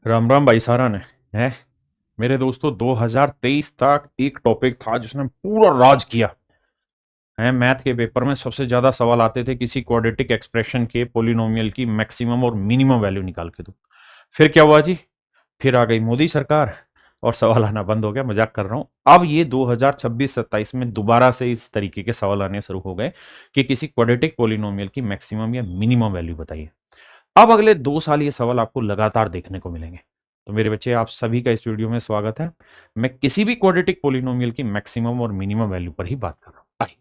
राम राम भाई सारा ने है। मेरे दोस्तों 2023 तक एक टॉपिक था जिसने पूरा राज किया है। मैथ के पेपर में सबसे ज्यादा सवाल आते थे किसी क्वाड्रेटिक एक्सप्रेशन के पोलिनोमियल की मैक्सिमम और मिनिमम वैल्यू निकाल के दो। फिर क्या हुआ जी? फिर आ गई मोदी सरकार और सवाल आना बंद हो गया। मजाक कर रहा हूं। अब ये 2026-27 में दोबारा से इस तरीके के सवाल आने शुरू हो गए कि किसी क्वाड्रेटिक पोलिनोमियल की मैक्सिमम या मिनिमम वैल्यू बताइए। अब अगले 2 साल ये सवाल आपको लगातार देखने को मिलेंगे। तो मेरे बच्चे, आप सभी का इस वीडियो में स्वागत है। मैं किसी भी क्वाड्रेटिक पोलिनोमियल की मैक्सिमम और मिनिमम वैल्यू पर ही बात कर रहा हूं। आइए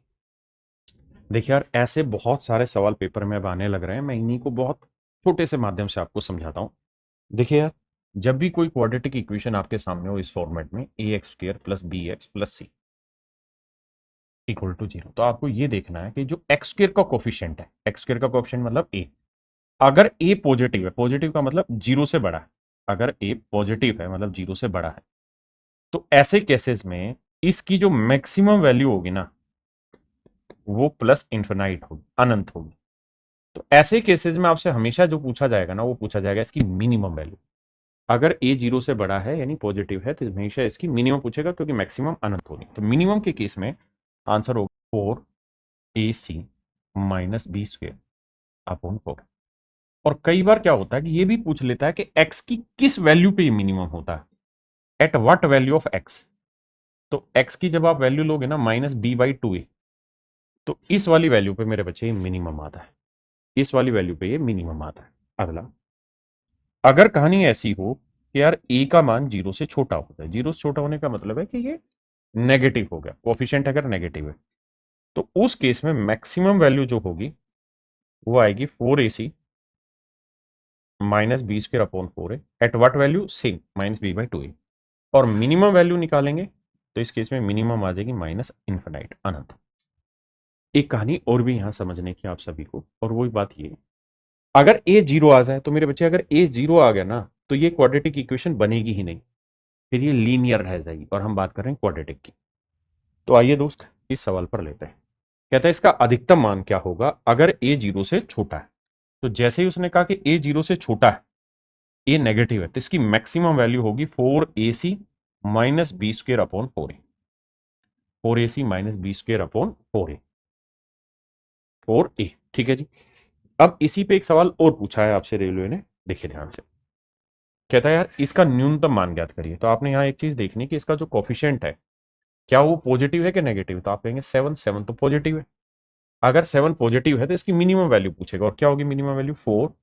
देखिए यार, ऐसे बहुत सारे सवाल पेपर में अब आने लग रहे हैं। मैं इन्हीं को बहुत छोटे से माध्यम से आपको समझाता हूं। देखिए यार, जब भी कोई क्वाड्रेटिक इक्वेशन आपके सामने हो इस फॉर्मेट में ax² + bx + c = 0, तो आपको ये देखना है कि जो x² का कोफिशिएंट है, x² का कोफिशिएंट मतलब a, अगर a पॉजिटिव है, पॉजिटिव का मतलब 0 से बड़ा है, अगर a पॉजिटिव है मतलब 0 से बड़ा है, तो ऐसे केसेस में इसकी जो मैक्सिमम वैल्यू होगी ना, वो प्लस इन्फिनाइट होगी, अनंत होगी। तो ऐसे केसेस में आपसे हमेशा जो पूछा जाएगा ना, वो पूछा जाएगा इसकी मिनिमम वैल्यू। अगर a 0 से बड़ा है यानी पॉजिटिव है, तो हमेशा इसकी मिनिमम पूछेगा, क्योंकि मैक्सिमम अनंत होगी। तो मिनिमम के केस में आंसर होगा 4ac - b²/4। और कई बार क्या होता है कि ये भी पूछ लेता है कि x की किस वैल्यू पे ये मिनिमम होता है, at what value of x। तो x की जब आप वैल्यू लोगे ना -b/2a, तो इस वाली वैल्यू पे मेरे बच्चे ये मिनिमम आता है, इस वाली वैल्यू पे ये मिनिमम आता है। अगला, अगर कहानी ऐसी हो कि यार a का मान 0 से छोटा होता है, 0 से छोटा होने का मतलब है कि ये नेगेटिव हो गया, कोफिशिएंट अगर नेगेटिव है, तो उस केस में मैक्सिमम वैल्यू जो होगी वो आएगी 4ac - b²/4a at what value, same -b/2a। और मिनिमम वैल्यू निकालेंगे तो इस केस में मिनिमम आ जाएगी माइनस इन्फिनाइट, अनंत। एक कहानी और भी यहां समझने की आप सभी को, और वही बात ये, अगर a 0 आ जाए तो मेरे बच्चे, अगर a 0 आ गया ना, तो ये क्वाड्रेटिक इक्वेशन बनेगी ही नहीं, फिर ये लीनियर रह जाएगी। और हम बात कर रहे हैं क्वाड्रेटिक की। तो आइए दोस्त, इस सवाल पर लेते हैं। कहता है इसका अधिकतम मान क्या होगा अगर a 0 से छोटा है। तो जैसे ही उसने कहा कि a 0 से छोटा है, a नेगेटिव है, तो इसकी मैक्सिमम वैल्यू होगी 4ac - b²/4a, 4ac - b²/4a, 4a। ठीक है जी। अब इसी पे एक सवाल और पूछा है आपसे रेलवे ने, देखिए ध्यान से। कहता है यार इसका न्यूनतम मान ज्ञात करिए। तो आपने यहाँ एक चीज देखनी कि इसका जो कोफिशिएंट है, क्या वो पॉजिटिव है कि नेगेटिव। तो आप कहेंगे 7, 7 तो पॉजिटिव है। अगर 7 पॉजिटिव है तो इसकी मिनिमम वैल्यू पूछेगा, और क्या होगी मिनिमम वैल्यू 4।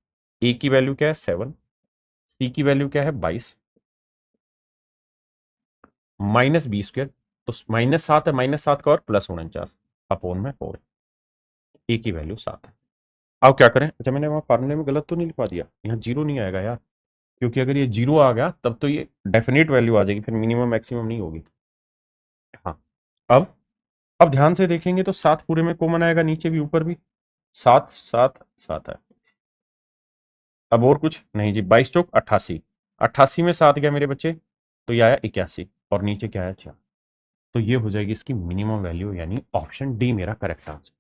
ए की वैल्यू क्या है 7, सी की वैल्यू क्या है 22, -b², तो -7 है, -7 का और +49 अपॉन में 4, ए की वैल्यू 7 है। अब क्या करें? अच्छा, मैंने वहां फार्मूले में गलत तो नहीं लिखवा दिया, यहाँ 0 नहीं आएगा यार, क्योंकि अगर ये 0 आ गया तब तो ये डेफिनेट वैल्यू आ जाएगी, फिर मिनिमम मैक्सिमम नहीं होगी। हाँ, अब ध्यान से देखेंगे तो 7 पूरे में कॉमन आएगा, नीचे भी ऊपर भी 7 7 7 है। अब और कुछ नहीं जी, 22 चौक 88, 88 में 7 गया मेरे बच्चे, तो ये आया 81, और नीचे क्या आया 4। तो ये हो जाएगी इसकी मिनिमम वैल्यू, यानी ऑप्शन डी मेरा करेक्ट आंसर।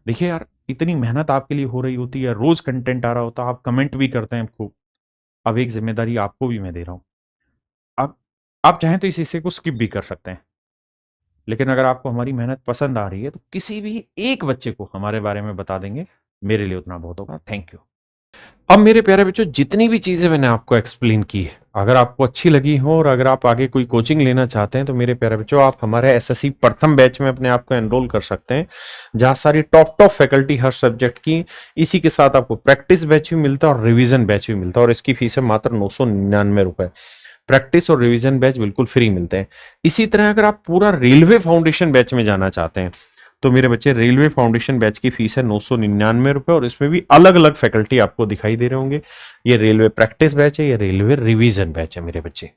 देखिए यार, इतनी मेहनत आपके लिए हो रही होती है, रोज कंटेंट आ रहा होता है, आप कमेंट भी करते हैं खूब। अब एक जिम्मेदारी आपको भी मैं दे रहा हूं। अब आप चाहें तो इस हिस्से को स्किप भी कर सकते हैं, लेकिन अगर आपको हमारी मेहनत पसंद आ रही है तो किसी भी एक बच्चे को हमारे बारे में बता देंगे, मेरे लिए उतना बहुत होगा। Thank you. अब मेरे प्यारे बच्चों, जितनी भी चीजें मैंने आपको एक्सप्लेन की है, अगर आपको अच्छी लगी हो और अगर आप आगे कोई कोचिंग लेना चाहते हैं, तो मेरे प्यारे बच्चों आप हमारे एसएससी प्रथम बैच में अपने आप को एनरोल कर सकते हैं, जहां सारी टॉप फैकल्टी हर सब्जेक्ट की, इसी के साथ आपको प्रैक्टिस बैच भी मिलता है और रिवीजन बैच भी मिलता है, और इसकी फीस है मात्र 999 रुपए। प्रैक्टिस और रिवीजन बैच बिल्कुल फ्री मिलते हैं। इसी तरह अगर आप पूरा रेलवे फाउंडेशन बैच में जाना चाहते हैं, तो मेरे बच्चे, रेलवे फाउंडेशन बैच की फीस है 999 रुपए, और इसमें भी अलग अलग फैकल्टी आपको दिखाई दे रहे होंगे। ये रेलवे प्रैक्टिस बैच है, ये रेलवे रिवीजन बैच है मेरे बच्चे।